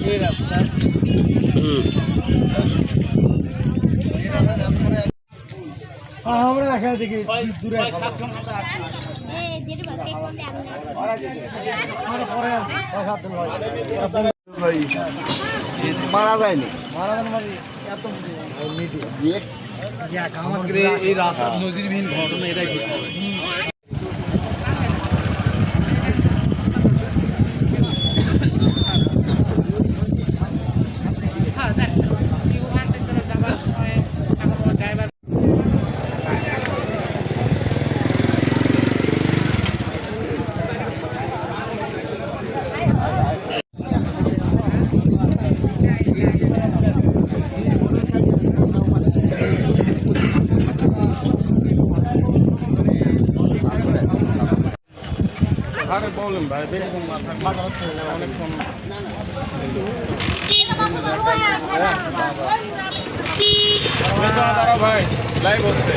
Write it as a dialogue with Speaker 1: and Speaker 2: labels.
Speaker 1: এই রাস্তা আমরা দেখা দেখি দূরে মারা যায়নি এই রাস্তা নজিরবিহীন ঘটনা এটাই ঠিক হবে। আরে বলেন ভাই বেশি অনেকক্ষণ ভাই লাইভ হচ্ছে।